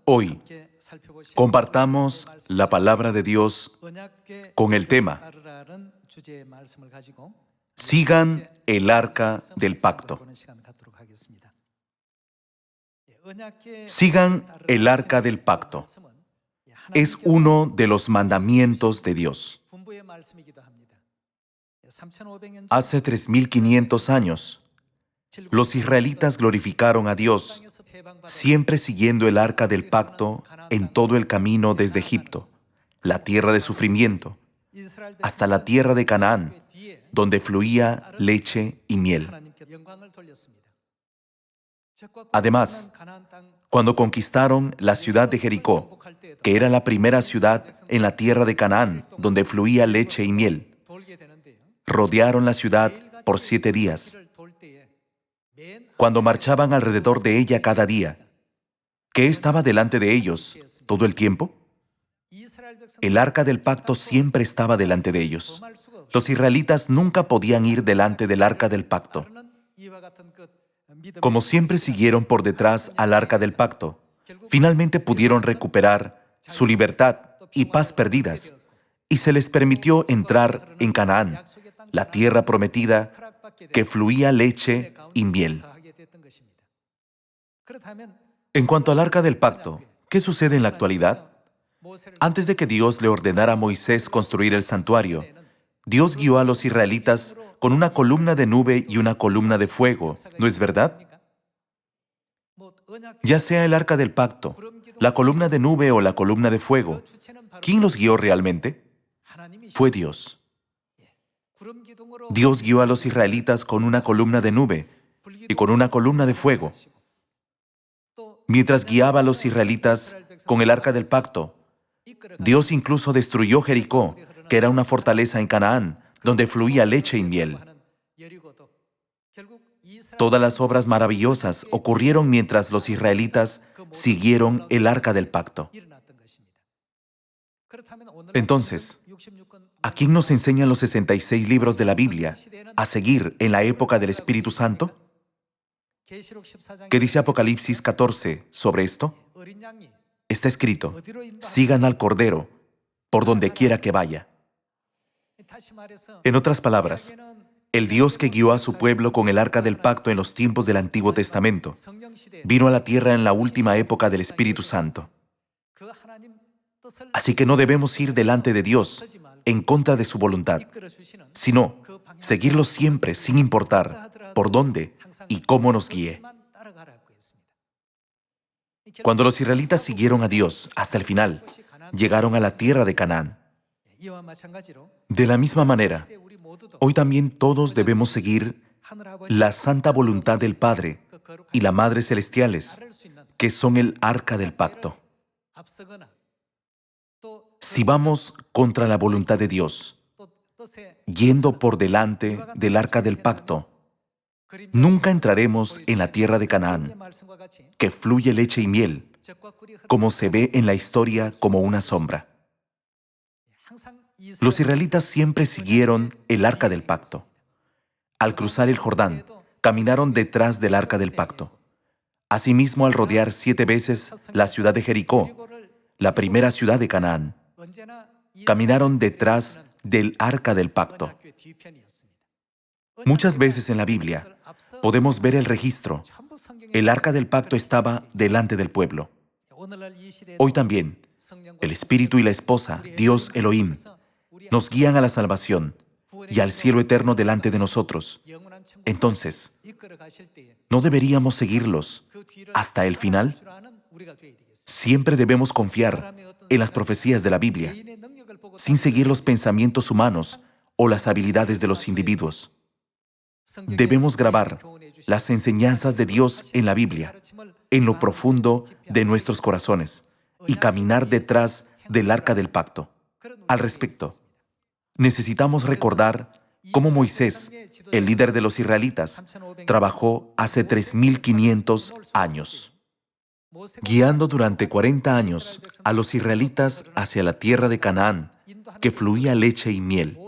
Hoy compartamos la palabra de Dios con el tema Sigan el arca del pacto. Sigan el arca del pacto. Es uno de los mandamientos de Dios. Hace 3500 años, los israelitas glorificaron a Dios, siempre siguiendo el arca del pacto en todo el camino desde Egipto, la tierra de sufrimiento, hasta la tierra de Canaán, donde fluía leche y miel. Además, cuando conquistaron la ciudad de Jericó, que era la primera ciudad en la tierra de Canaán, donde fluía leche y miel, rodearon la ciudad por 7 días. Cuando marchaban alrededor de ella cada día, ¿qué estaba delante de ellos todo el tiempo? El arca del pacto siempre estaba delante de ellos. Los israelitas nunca podían ir delante del arca del pacto. Como siempre siguieron por detrás al arca del pacto, finalmente pudieron recuperar su libertad y paz perdidas, y se les permitió entrar en Canaán, la tierra prometida que fluía leche y miel. En cuanto al arca del pacto, ¿qué sucede en la actualidad? Antes de que Dios le ordenara a Moisés construir el santuario, Dios guió a los israelitas con una columna de nube y una columna de fuego, ¿no es verdad? Ya sea el arca del pacto, la columna de nube o la columna de fuego, ¿quién los guió realmente? Fue Dios. Dios guió a los israelitas con una columna de nube y con una columna de fuego. Mientras guiaba a los israelitas con el arca del pacto, Dios incluso destruyó Jericó, que era una fortaleza en Canaán, donde fluía leche y miel. Todas las obras maravillosas ocurrieron mientras los israelitas siguieron el arca del pacto. Entonces, ¿a quién nos enseñan los 66 libros de la Biblia a seguir en la época del Espíritu Santo? ¿Qué dice Apocalipsis 14 sobre esto? Está escrito: sigan al Cordero por donde quiera que vaya. En otras palabras, el Dios que guió a su pueblo con el arca del pacto en los tiempos del Antiguo Testamento vino a la tierra en la última época del Espíritu Santo. Así que no debemos ir delante de Dios en contra de su voluntad, sino seguirlo siempre sin importar por dónde y cómo nos guíe. Cuando los israelitas siguieron a Dios hasta el final, llegaron a la tierra de Canaán. De la misma manera, hoy también todos debemos seguir la santa voluntad del Padre y la Madre Celestiales, que son el arca del pacto. Si vamos contra la voluntad de Dios, yendo por delante del arca del pacto, nunca entraremos en la tierra de Canaán, que fluye leche y miel, como se ve en la historia como una sombra. Los israelitas siempre siguieron el arca del pacto. Al cruzar el Jordán, caminaron detrás del arca del pacto. Asimismo, al rodear 7 veces la ciudad de Jericó, la primera ciudad de Canaán, caminaron detrás del arca del pacto. Muchas veces en la Biblia podemos ver el registro. El arca del pacto estaba delante del pueblo. Hoy también, el Espíritu y la Esposa, Dios Elohim, nos guían a la salvación y al cielo eterno delante de nosotros. Entonces, ¿no deberíamos seguirlos hasta el final? Siempre debemos confiar en las profecías de la Biblia, sin seguir los pensamientos humanos o las habilidades de los individuos. Debemos grabar las enseñanzas de Dios en la Biblia, en lo profundo de nuestros corazones, y caminar detrás del arca del pacto. Al respecto, necesitamos recordar cómo Moisés, el líder de los israelitas, trabajó hace 3500 años, guiando durante 40 años a los israelitas hacia la tierra de Canaán, que fluía leche y miel.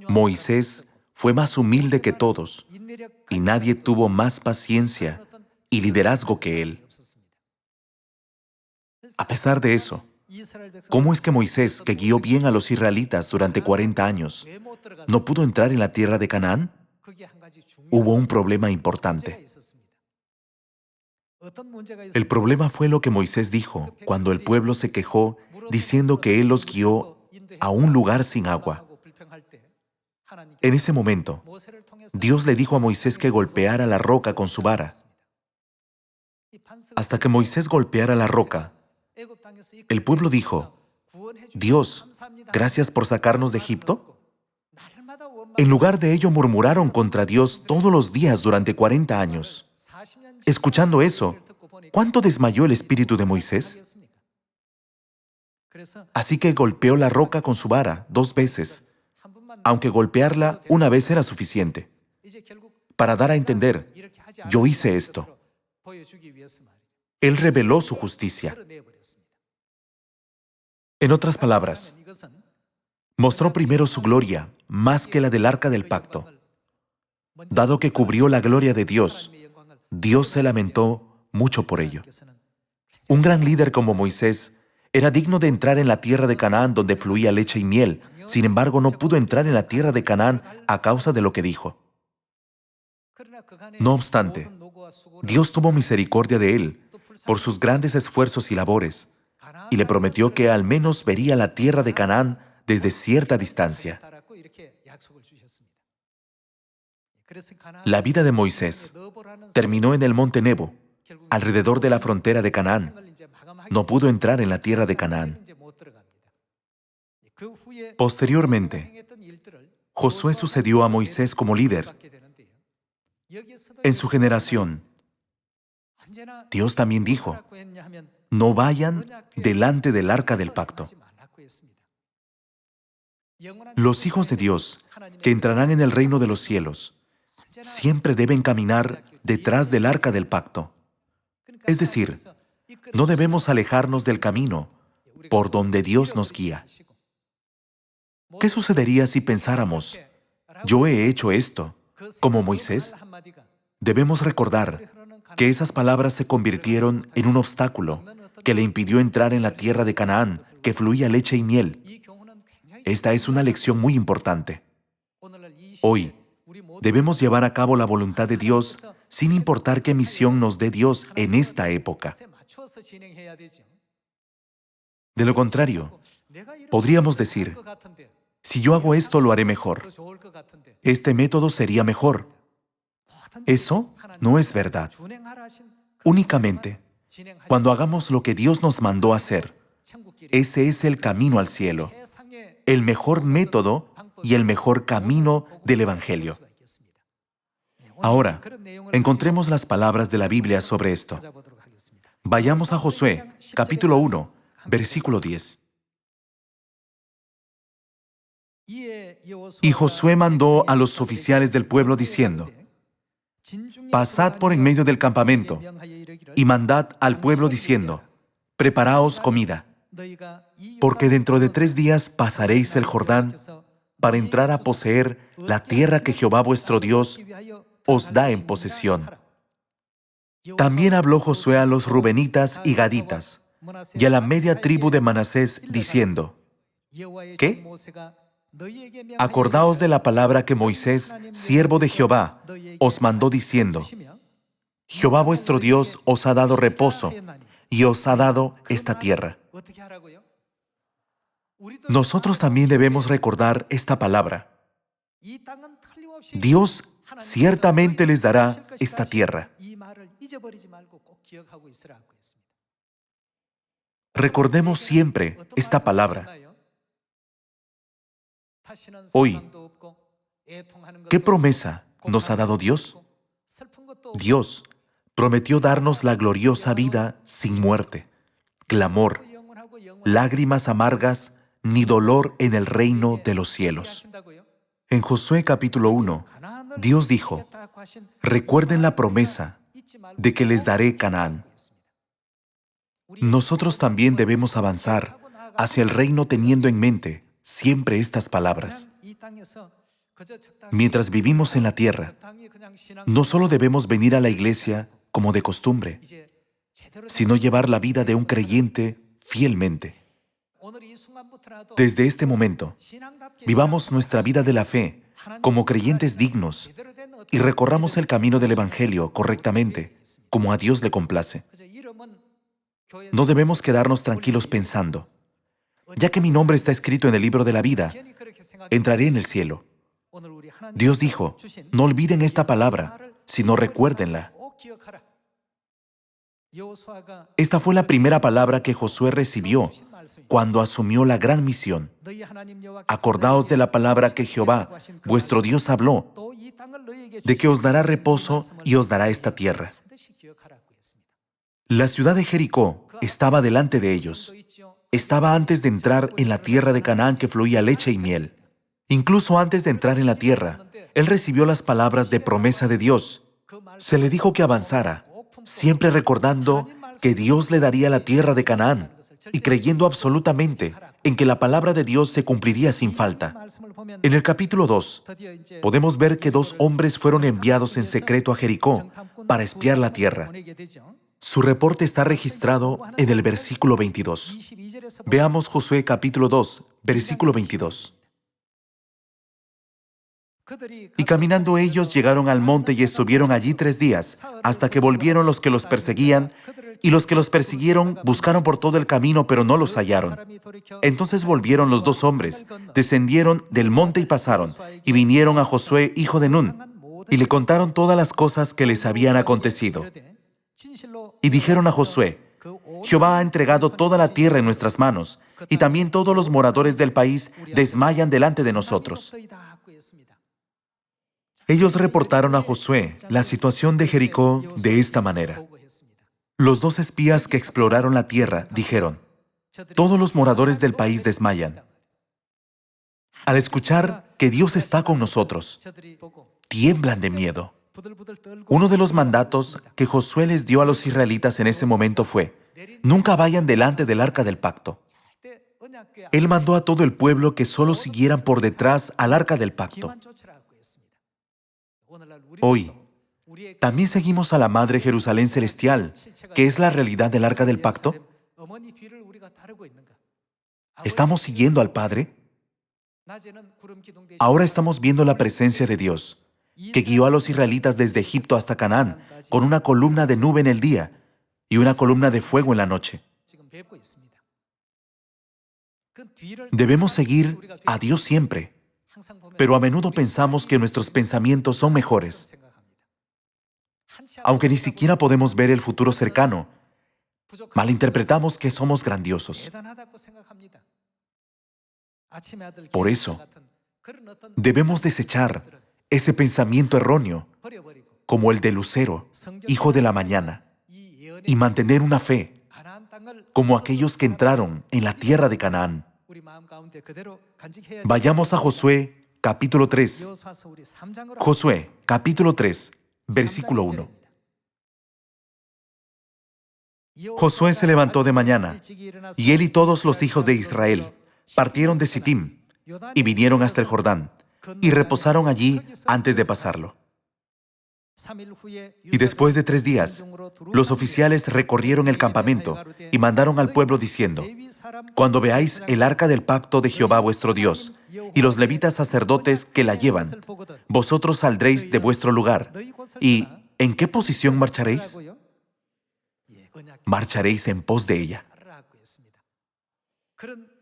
Moisés fue más humilde que todos, y nadie tuvo más paciencia y liderazgo que él. A pesar de eso, ¿cómo es que Moisés, que guió bien a los israelitas durante 40 años, no pudo entrar en la tierra de Canaán? Hubo un problema importante. El problema fue lo que Moisés dijo cuando el pueblo se quejó diciendo que él los guió a un lugar sin agua. En ese momento, Dios le dijo a Moisés que golpeara la roca con su vara. Hasta que Moisés golpeara la roca, el pueblo dijo: Dios, gracias por sacarnos de Egipto. En lugar de ello, murmuraron contra Dios todos los días durante 40 años. Escuchando eso, ¿cuánto desmayó el espíritu de Moisés? Así que golpeó la roca con su vara 2 veces, aunque golpearla una vez era suficiente, para dar a entender: yo hice esto. Él reveló su justicia. En otras palabras, mostró primero su gloria más que la del arca del pacto. Dado que cubrió la gloria de Dios, Dios se lamentó mucho por ello. Un gran líder como Moisés era digno de entrar en la tierra de Canaán donde fluía leche y miel. Sin embargo, no pudo entrar en la tierra de Canaán a causa de lo que dijo. No obstante, Dios tuvo misericordia de él por sus grandes esfuerzos y labores, y le prometió que al menos vería la tierra de Canaán desde cierta distancia. La vida de Moisés terminó en el monte Nebo, alrededor de la frontera de Canaán. No pudo entrar en la tierra de Canaán. Posteriormente, Josué sucedió a Moisés como líder. En su generación, Dios también dijo: no vayan delante del arca del pacto. Los hijos de Dios, que entrarán en el reino de los cielos, siempre deben caminar detrás del arca del pacto. Es decir, no debemos alejarnos del camino por donde Dios nos guía. ¿Qué sucedería si pensáramos: yo he hecho esto, como Moisés? Debemos recordar que esas palabras se convirtieron en un obstáculo que le impidió entrar en la tierra de Canaán, que fluía leche y miel. Esta es una lección muy importante. Hoy, debemos llevar a cabo la voluntad de Dios sin importar qué misión nos dé Dios en esta época. De lo contrario, podríamos decir: si yo hago esto, lo haré mejor. Este método sería mejor. Eso no es verdad. Únicamente, cuando hagamos lo que Dios nos mandó hacer, ese es el camino al cielo, el mejor método y el mejor camino del Evangelio. Ahora, encontremos las palabras de la Biblia sobre esto. Vayamos a Josué, capítulo 1, versículo 10. Y Josué mandó a los oficiales del pueblo diciendo: pasad por en medio del campamento y mandad al pueblo diciendo: preparaos comida, porque dentro de 3 días pasaréis el Jordán para entrar a poseer la tierra que Jehová vuestro Dios os da en posesión. También habló Josué a los rubenitas y gaditas y a la media tribu de Manasés diciendo: ¿qué? Acordaos de la palabra que Moisés, siervo de Jehová, os mandó diciendo: Jehová vuestro Dios os ha dado reposo y os ha dado esta tierra. Nosotros también debemos recordar esta palabra. Dios ciertamente les dará esta tierra. Recordemos siempre esta palabra. Hoy, ¿qué promesa nos ha dado Dios? Dios prometió darnos la gloriosa vida sin muerte, clamor, lágrimas amargas, ni dolor en el reino de los cielos. En Josué capítulo 1, Dios dijo: recuerden la promesa de que les daré Canaán. Nosotros también debemos avanzar hacia el reino teniendo en mente siempre estas palabras. Mientras vivimos en la tierra, no solo debemos venir a la iglesia como de costumbre, sino llevar la vida de un creyente fielmente. Desde este momento, vivamos nuestra vida de la fe como creyentes dignos y recorramos el camino del Evangelio correctamente, como a Dios le complace. No debemos quedarnos tranquilos pensando, ya que mi nombre está escrito en el libro de la vida, entraré en el cielo. Dios dijo, no olviden esta palabra, sino recuérdenla. Esta fue la primera palabra que Josué recibió cuando asumió la gran misión. Acordaos de la palabra que Jehová, vuestro Dios, habló, de que os dará reposo y os dará esta tierra. La ciudad de Jericó estaba delante de ellos. Estaba antes de entrar en la tierra de Canaán que fluía leche y miel. Incluso antes de entrar en la tierra, él recibió las palabras de promesa de Dios. Se le dijo que avanzara, siempre recordando que Dios le daría la tierra de Canaán y creyendo absolutamente en que la palabra de Dios se cumpliría sin falta. En el capítulo 2, podemos ver que 2 hombres fueron enviados en secreto a Jericó para espiar la tierra. Su reporte está registrado en el versículo 22. Veamos Josué capítulo 2, versículo 22. Y caminando ellos llegaron al monte y estuvieron allí 3 días, hasta que volvieron los que los perseguían, y los que los persiguieron buscaron por todo el camino, pero no los hallaron. Entonces volvieron los 2 hombres, descendieron del monte y pasaron, y vinieron a Josué, hijo de Nun, y le contaron todas las cosas que les habían acontecido. Y dijeron a Josué, Jehová ha entregado toda la tierra en nuestras manos, y también todos los moradores del país desmayan delante de nosotros. Ellos reportaron a Josué la situación de Jericó de esta manera. Los 2 espías que exploraron la tierra dijeron, todos los moradores del país desmayan. Al escuchar que Dios está con nosotros, tiemblan de miedo. Uno de los mandatos que Josué les dio a los israelitas en ese momento fue, nunca vayan delante del arca del pacto. Él mandó a todo el pueblo que solo siguieran por detrás al arca del pacto. Hoy, ¿también seguimos a la Madre Jerusalén Celestial, que es la realidad del arca del pacto? ¿Estamos siguiendo al Padre? Ahora estamos viendo la presencia de Dios, que guió a los israelitas desde Egipto hasta Canaán, con una columna de nube en el día y una columna de fuego en la noche. Debemos seguir a Dios siempre, pero a menudo pensamos que nuestros pensamientos son mejores. Aunque ni siquiera podemos ver el futuro cercano, malinterpretamos que somos grandiosos. Por eso, debemos desechar ese pensamiento erróneo, como el de Lucero, hijo de la mañana, y mantener una fe, como aquellos que entraron en la tierra de Canaán. Vayamos a Josué, capítulo 3. Josué, capítulo 3, versículo 1. Josué se levantó de mañana, y él y todos los hijos de Israel partieron de Sittim y vinieron hasta el Jordán, y reposaron allí antes de pasarlo. Y después de 3 días, los oficiales recorrieron el campamento y mandaron al pueblo diciendo, cuando veáis el arca del pacto de Jehová vuestro Dios y los levitas sacerdotes que la llevan, vosotros saldréis de vuestro lugar. ¿Y en qué posición marcharéis? Marcharéis en pos de ella.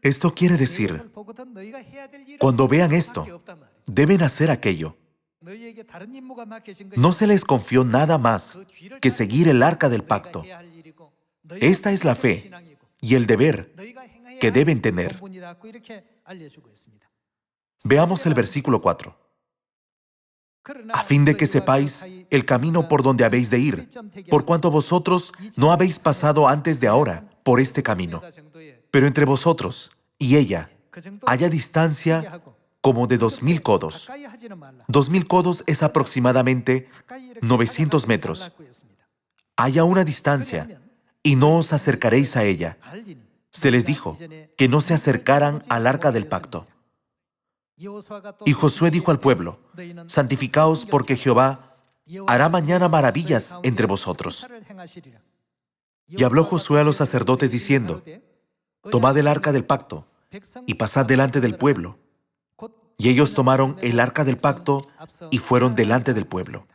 Esto quiere decir, cuando vean esto, deben hacer aquello. No se les confió nada más que seguir el arca del pacto. Esta es la fe y el deber que deben tener. Veamos el versículo 4. A fin de que sepáis el camino por donde habéis de ir, por cuanto vosotros no habéis pasado antes de ahora por este camino. Pero entre vosotros y ella haya distancia como de 2000 codos. 2000 codos es aproximadamente 900 metros. Haya una distancia y no os acercaréis a ella. Se les dijo que no se acercaran al arca del pacto. Y Josué dijo al pueblo, santificaos porque Jehová hará mañana maravillas entre vosotros. Y habló Josué a los sacerdotes diciendo, tomad el arca del pacto y pasad delante del pueblo. Y ellos tomaron el arca del pacto y fueron delante del pueblo.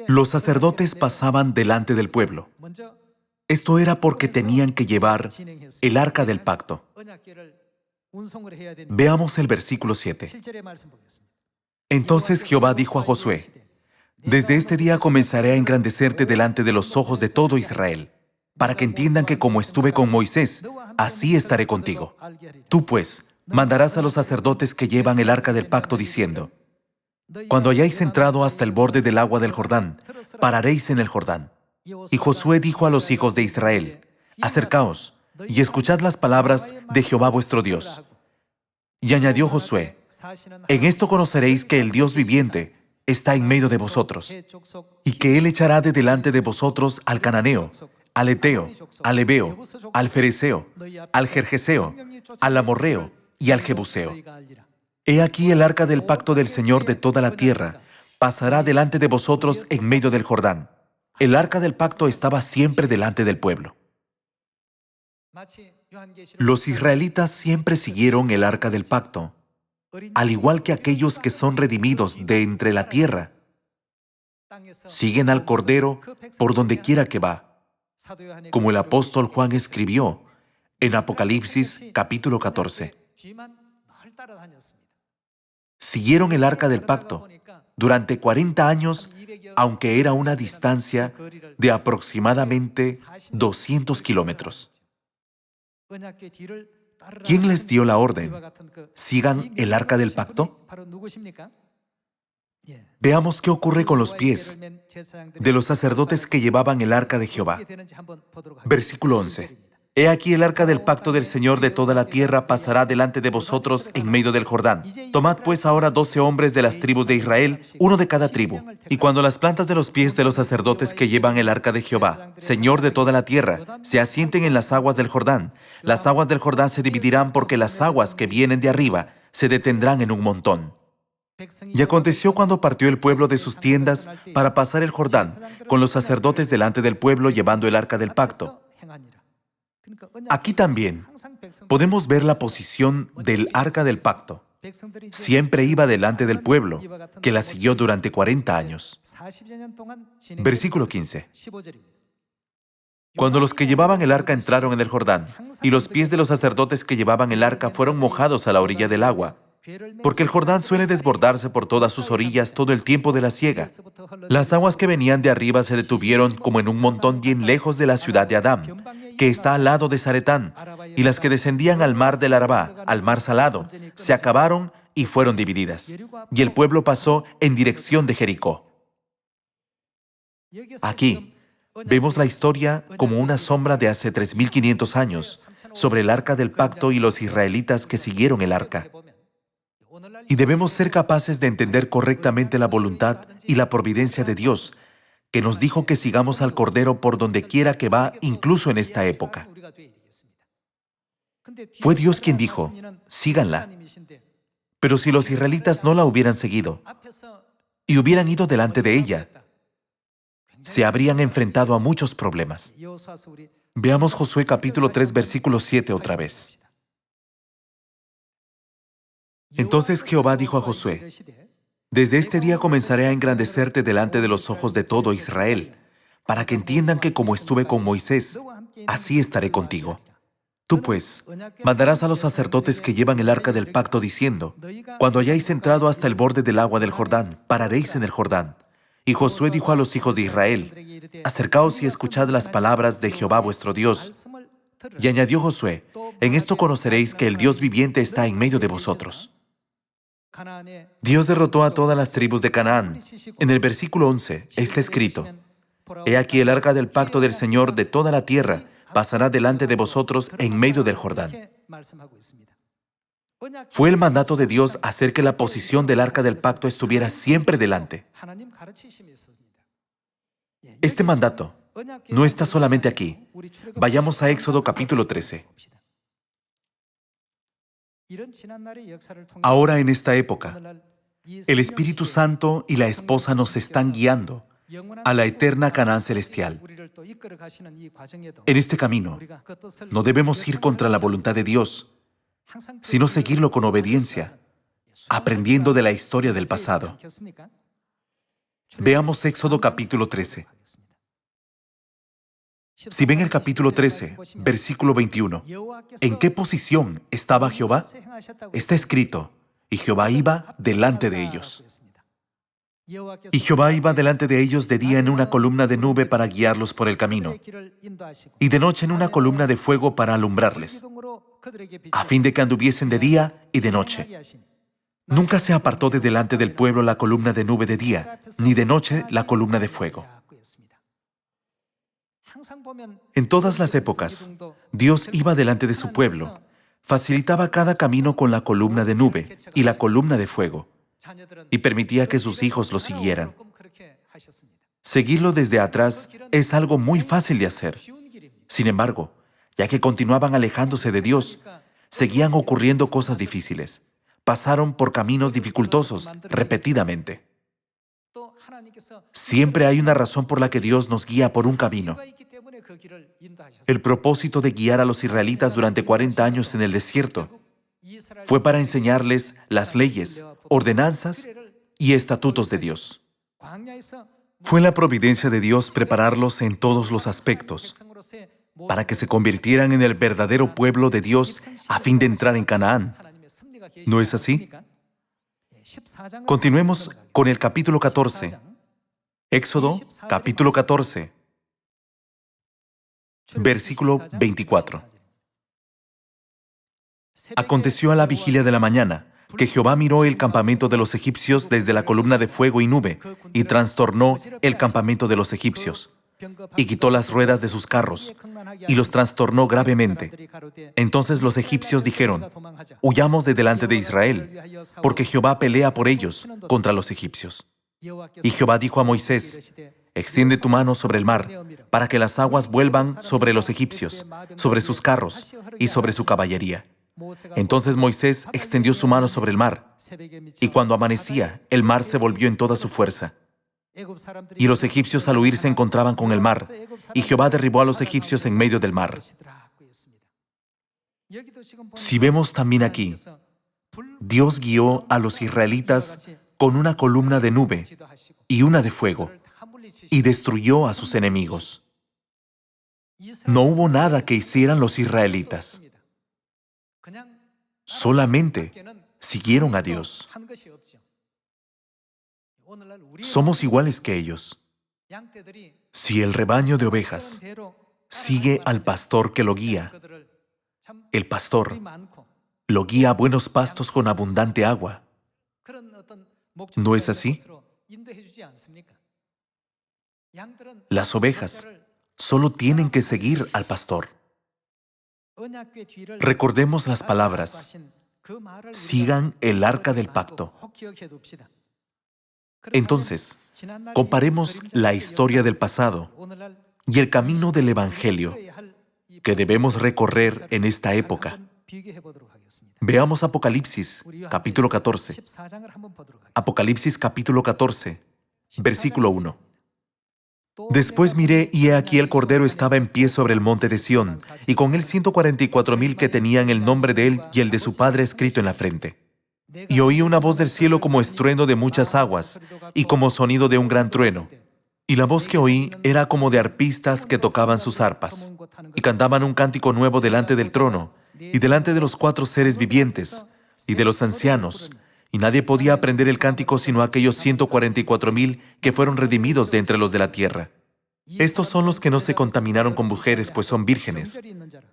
Los sacerdotes pasaban delante del pueblo. Esto era porque tenían que llevar el arca del pacto. Veamos el versículo 7. Entonces Jehová dijo a Josué: desde este día comenzaré a engrandecerte delante de los ojos de todo Israel, para que entiendan que como estuve con Moisés, así estaré contigo. Tú pues mandarás a los sacerdotes que llevan el arca del pacto diciendo: cuando hayáis entrado hasta el borde del agua del Jordán, pararéis en el Jordán. Y Josué dijo a los hijos de Israel: acercaos y escuchad las palabras de Jehová vuestro Dios. Y añadió Josué: en esto conoceréis que el Dios viviente está en medio de vosotros, y que Él echará de delante de vosotros al cananeo, al eteo, al ebeo, al fereceo, al gergeseo, al amorreo y al jebuseo. He aquí el arca del pacto del Señor de toda la tierra pasará delante de vosotros en medio del Jordán. El arca del pacto estaba siempre delante del pueblo. Los israelitas siempre siguieron el arca del pacto, al igual que aquellos que son redimidos de entre la tierra. Siguen al Cordero por donde quiera que va, como el apóstol Juan escribió en Apocalipsis capítulo 14. Siguieron el arca del pacto durante 40 años, aunque era una distancia de aproximadamente 200 kilómetros. ¿Quién les dio la orden? ¿Sigan el arca del pacto? Veamos qué ocurre con los pies de los sacerdotes que llevaban el arca de Jehová. Versículo 11. He aquí el arca del pacto del Señor de toda la tierra pasará delante de vosotros en medio del Jordán. Tomad pues ahora 12 hombres de las tribus de Israel, uno de cada tribu. Y cuando las plantas de los pies de los sacerdotes que llevan el arca de Jehová, Señor de toda la tierra, se asienten en las aguas del Jordán, las aguas del Jordán se dividirán porque las aguas que vienen de arriba se detendrán en un montón. Y aconteció cuando partió el pueblo de sus tiendas para pasar el Jordán, con los sacerdotes delante del pueblo llevando el arca del pacto. Aquí también podemos ver la posición del arca del pacto. Siempre iba delante del pueblo, que la siguió durante 40 años. Versículo 15. Cuando los que llevaban el arca entraron en el Jordán, y los pies de los sacerdotes que llevaban el arca fueron mojados a la orilla del agua, porque el Jordán suele desbordarse por todas sus orillas todo el tiempo de la siega. Las aguas que venían de arriba se detuvieron como en un montón bien lejos de la ciudad de Adám, que está al lado de Zaretán, y las que descendían al mar del Arabá, al mar salado, se acabaron y fueron divididas. Y el pueblo pasó en dirección de Jericó. Aquí vemos la historia como una sombra de hace 3500 años sobre el arca del pacto y los israelitas que siguieron el arca. Y debemos ser capaces de entender correctamente la voluntad y la providencia de Dios, que nos dijo que sigamos al Cordero por donde quiera que va, incluso en esta época. Fue Dios quien dijo: síganla. Pero si los israelitas no la hubieran seguido y hubieran ido delante de ella, se habrían enfrentado a muchos problemas. Veamos Josué capítulo 3, versículo 7 otra vez. Entonces Jehová dijo a Josué: desde este día comenzaré a engrandecerte delante de los ojos de todo Israel, para que entiendan que como estuve con Moisés, así estaré contigo. Tú pues mandarás a los sacerdotes que llevan el arca del pacto diciendo: cuando hayáis entrado hasta el borde del agua del Jordán, pararéis en el Jordán. Y Josué dijo a los hijos de Israel: acercaos y escuchad las palabras de Jehová vuestro Dios. Y añadió Josué: en esto conoceréis que el Dios viviente está en medio de vosotros. Dios derrotó a todas las tribus de Canaán. En el versículo 11 está escrito: He aquí el arca del pacto del Señor de toda la tierra pasará delante de vosotros en medio del Jordán. Fue el mandato de Dios hacer que la posición del arca del pacto estuviera siempre delante. Este mandato no está solamente aquí. Vayamos a Éxodo capítulo 13. Ahora en esta época, el Espíritu Santo y la esposa nos están guiando a la eterna Canaán celestial. En este camino, no debemos ir contra la voluntad de Dios, sino seguirlo con obediencia, aprendiendo de la historia del pasado. Veamos Éxodo capítulo 13. Si ven el capítulo 13, versículo 21, ¿en qué posición estaba Jehová? Está escrito, y Jehová iba delante de ellos. Y Jehová iba delante de ellos de día en una columna de nube para guiarlos por el camino, y de noche en una columna de fuego para alumbrarles, a fin de que anduviesen de día y de noche. Nunca se apartó de delante del pueblo la columna de nube de día, ni de noche la columna de fuego. En todas las épocas, Dios iba delante de su pueblo, facilitaba cada camino con la columna de nube y la columna de fuego, y permitía que sus hijos lo siguieran. Seguirlo desde atrás es algo muy fácil de hacer. Sin embargo, ya que continuaban alejándose de Dios, seguían ocurriendo cosas difíciles. Pasaron por caminos dificultosos repetidamente. Siempre hay una razón por la que Dios nos guía por un camino. El propósito de guiar a los israelitas durante 40 años en el desierto fue para enseñarles las leyes, ordenanzas y estatutos de Dios. Fue la providencia de Dios prepararlos en todos los aspectos para que se convirtieran en el verdadero pueblo de Dios a fin de entrar en Canaán. ¿No es así? Continuemos con el capítulo 14. Éxodo, capítulo 14, versículo 24. Aconteció a la vigilia de la mañana, que Jehová miró el campamento de los egipcios desde la columna de fuego y nube, y trastornó el campamento de los egipcios, y quitó las ruedas de sus carros, y los trastornó gravemente. Entonces los egipcios dijeron, huyamos de delante de Israel, porque Jehová pelea por ellos contra los egipcios. Y Jehová dijo a Moisés, extiende tu mano sobre el mar, para que las aguas vuelvan sobre los egipcios, sobre sus carros y sobre su caballería. Entonces Moisés extendió su mano sobre el mar, y cuando amanecía, el mar se volvió en toda su fuerza. Y los egipcios al huir se encontraban con el mar, y Jehová derribó a los egipcios en medio del mar. Si vemos también aquí, Dios guió a los israelitas con una columna de nube y una de fuego, y destruyó a sus enemigos. No hubo nada que hicieran los israelitas. Solamente siguieron a Dios. Somos iguales que ellos. Si el rebaño de ovejas sigue al pastor que lo guía, el pastor lo guía a buenos pastos con abundante agua. ¿No es así? Las ovejas solo tienen que seguir al pastor. Recordemos las palabras, sigan el arca del pacto. Entonces, comparemos la historia del pasado y el camino del Evangelio que debemos recorrer en esta época. Veamos Apocalipsis, capítulo 14. Apocalipsis, capítulo 14, versículo 1. Después miré, y he aquí el Cordero estaba en pie sobre el monte de Sión, y con él 144,000 que tenían el nombre de él y el de su Padre escrito en la frente. Y oí una voz del cielo como estruendo de muchas aguas, y como sonido de un gran trueno. Y la voz que oí era como de arpistas que tocaban sus arpas, y cantaban un cántico nuevo delante del trono, y delante de los 4 seres vivientes, y de los ancianos, y nadie podía aprender el cántico sino aquellos 144,000 que fueron redimidos de entre los de la tierra. Estos son los que no se contaminaron con mujeres, pues son vírgenes.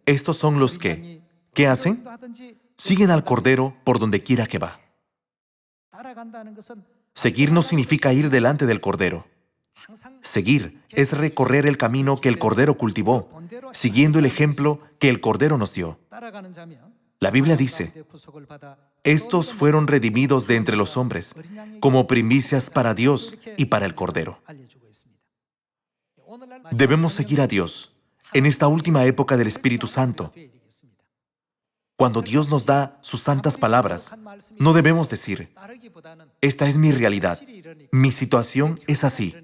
Estos son los que, ¿qué hacen? Siguen al Cordero por donde quiera que va. Seguir no significa ir delante del Cordero. Seguir es recorrer el camino que el Cordero cultivó, siguiendo el ejemplo que el Cordero nos dio. La Biblia dice, estos fueron redimidos de entre los hombres, como primicias para Dios y para el Cordero. Debemos seguir a Dios en esta última época del Espíritu Santo. Cuando Dios nos da sus santas palabras, no debemos decir, esta es mi realidad, mi situación es así,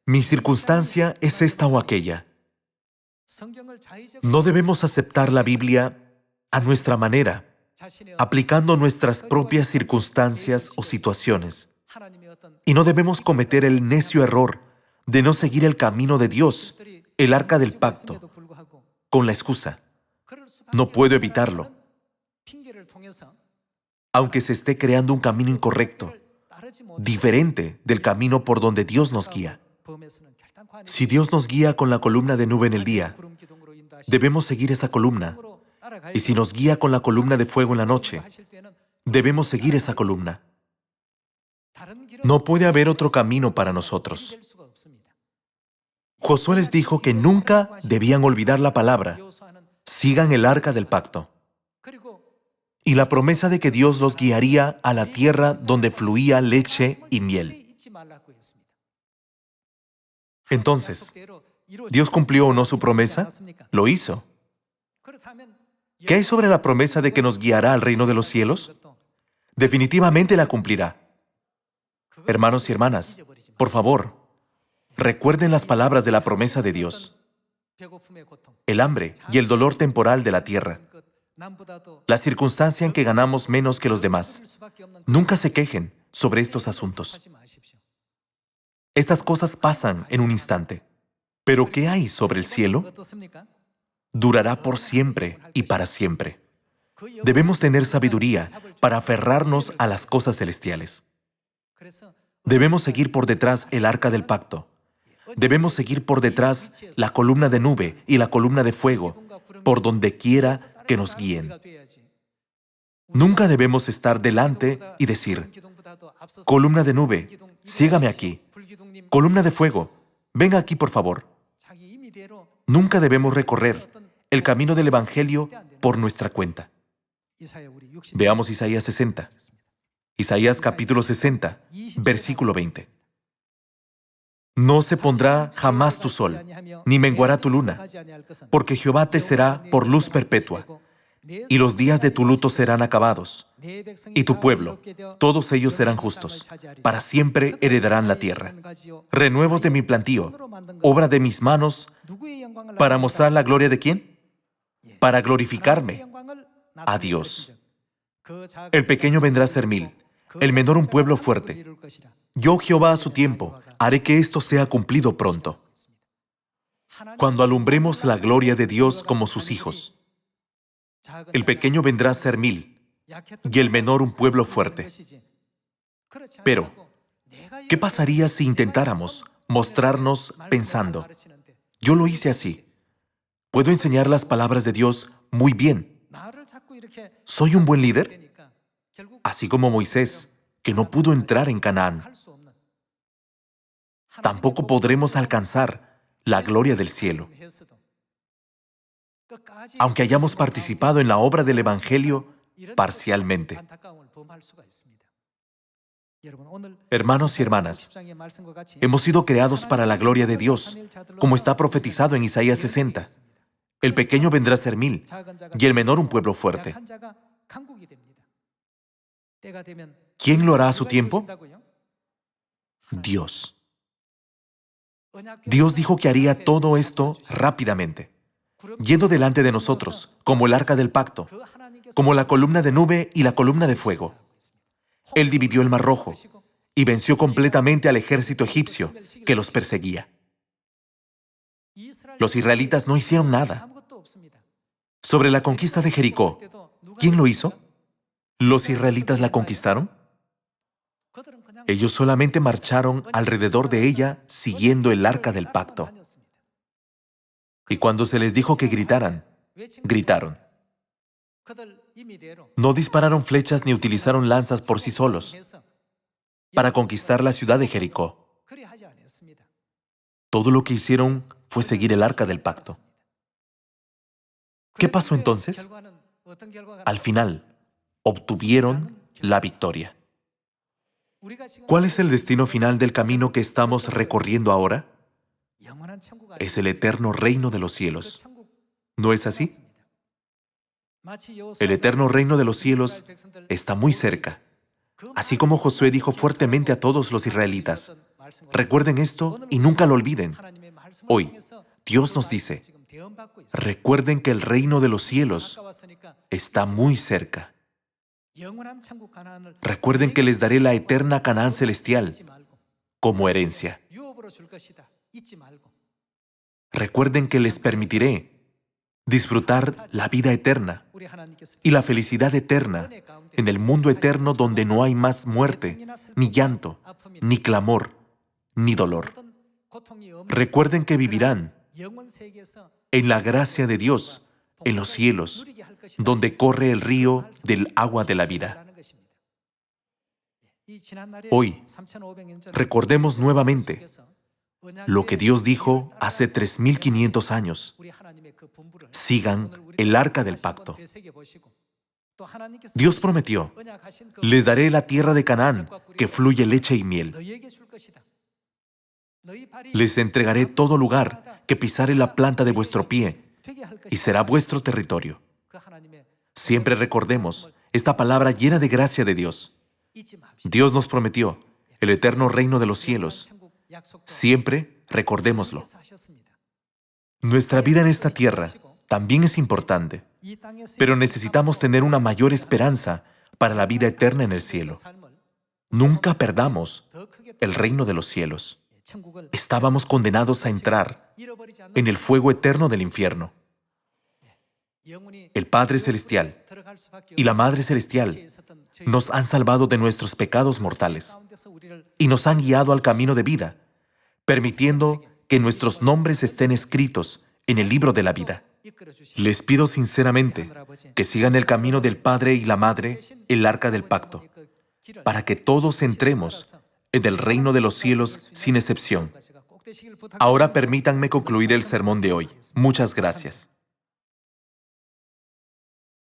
mi circunstancia es esta o aquella. No debemos aceptar la Biblia a nuestra manera, aplicando nuestras propias circunstancias o situaciones. Y no debemos cometer el necio error de no seguir el camino de Dios, el arca del pacto, con la excusa: no puedo evitarlo. Aunque se esté creando un camino incorrecto, diferente del camino por donde Dios nos guía. Si Dios nos guía con la columna de nube en el día, debemos seguir esa columna. Y si nos guía con la columna de fuego en la noche, debemos seguir esa columna. No puede haber otro camino para nosotros. Josué les dijo que nunca debían olvidar la palabra: sigan el arca del pacto. Y la promesa de que Dios los guiaría a la tierra donde fluía leche y miel. Entonces, ¿Dios cumplió o no su promesa? Lo hizo. ¿Qué hay sobre la promesa de que nos guiará al reino de los cielos? Definitivamente la cumplirá. Hermanos y hermanas, por favor, recuerden las palabras de la promesa de Dios: el hambre y el dolor temporal de la tierra, la circunstancia en que ganamos menos que los demás. Nunca se quejen sobre estos asuntos. Estas cosas pasan en un instante. ¿Pero qué hay sobre el cielo? Durará por siempre y para siempre. Debemos tener sabiduría para aferrarnos a las cosas celestiales. Debemos seguir por detrás el arca del pacto. Debemos seguir por detrás la columna de nube y la columna de fuego, por donde quiera que nos guíen. Nunca debemos estar delante y decir: columna de nube, sígame aquí. Columna de fuego, venga aquí por favor. Nunca debemos recorrer el camino del Evangelio por nuestra cuenta. Veamos Isaías 60. Isaías capítulo 60, versículo 20. No se pondrá jamás tu sol, ni menguará tu luna, porque Jehová te será por luz perpetua, y los días de tu luto serán acabados, y tu pueblo, todos ellos serán justos, para siempre heredarán la tierra. Renuevos de mi plantío, obra de mis manos, ¿para mostrar la gloria de quién? Para glorificarme a Dios. El pequeño vendrá a ser 1000, el menor un pueblo fuerte. Yo, Jehová, a su tiempo, haré que esto sea cumplido pronto. Cuando alumbremos la gloria de Dios como sus hijos, el pequeño vendrá a ser 1000, y el menor un pueblo fuerte. Pero, ¿qué pasaría si intentáramos mostrarnos pensando: yo lo hice así, puedo enseñar las palabras de Dios muy bien, soy un buen líder? Así como Moisés, que no pudo entrar en Canaán. Tampoco podremos alcanzar la gloria del cielo. Aunque hayamos participado en la obra del Evangelio parcialmente. Hermanos y hermanas, hemos sido creados para la gloria de Dios, como está profetizado en Isaías 60. El pequeño vendrá a ser 1000, y el menor un pueblo fuerte. ¿Quién lo hará a su tiempo? Dios. Dios dijo que haría todo esto rápidamente, yendo delante de nosotros, como el arca del pacto, como la columna de nube y la columna de fuego. Él dividió el Mar Rojo y venció completamente al ejército egipcio que los perseguía. Los israelitas no hicieron nada. Sobre la conquista de Jericó, ¿quién lo hizo? ¿Los israelitas la conquistaron? Ellos solamente marcharon alrededor de ella siguiendo el arca del pacto. Y cuando se les dijo que gritaran, gritaron. No dispararon flechas ni utilizaron lanzas por sí solos para conquistar la ciudad de Jericó. Todo lo que hicieron fue seguir el arca del pacto. ¿Qué pasó entonces? Al final, obtuvieron la victoria. ¿Cuál es el destino final del camino que estamos recorriendo ahora? Es el eterno reino de los cielos. ¿No es así? El eterno reino de los cielos está muy cerca. Así como Josué dijo fuertemente a todos los israelitas: recuerden esto y nunca lo olviden. Hoy, Dios nos dice: Recuerden que el reino de los cielos está muy cerca. Recuerden que les daré la eterna Canaán celestial como herencia. Recuerden que les permitiré disfrutar la vida eterna y la felicidad eterna en el mundo eterno donde no hay más muerte, ni llanto, ni clamor, ni dolor. Recuerden que vivirán en la gracia de Dios, en los cielos, donde corre el río del agua de la vida. Hoy, recordemos nuevamente lo que Dios dijo hace 3500 años. Sigan el arca del pacto. Dios prometió, les daré la tierra de Canaán, que fluye leche y miel. Les entregaré todo lugar que pisare la planta de vuestro pie, y será vuestro territorio. Siempre recordemos esta palabra llena de gracia de Dios. Dios nos prometió el eterno reino de los cielos. Siempre recordémoslo. Nuestra vida en esta tierra también es importante, pero necesitamos tener una mayor esperanza para la vida eterna en el cielo. Nunca perdamos el reino de los cielos. Estábamos condenados a entrar en el fuego eterno del infierno. El Padre Celestial y la Madre Celestial nos han salvado de nuestros pecados mortales y nos han guiado al camino de vida, permitiendo que nuestros nombres estén escritos en el libro de la vida. Les pido sinceramente que sigan el camino del Padre y la Madre, el arca del pacto, para que todos entremos en el reino de los cielos sin excepción. Ahora permítanme concluir el sermón de hoy. Muchas gracias.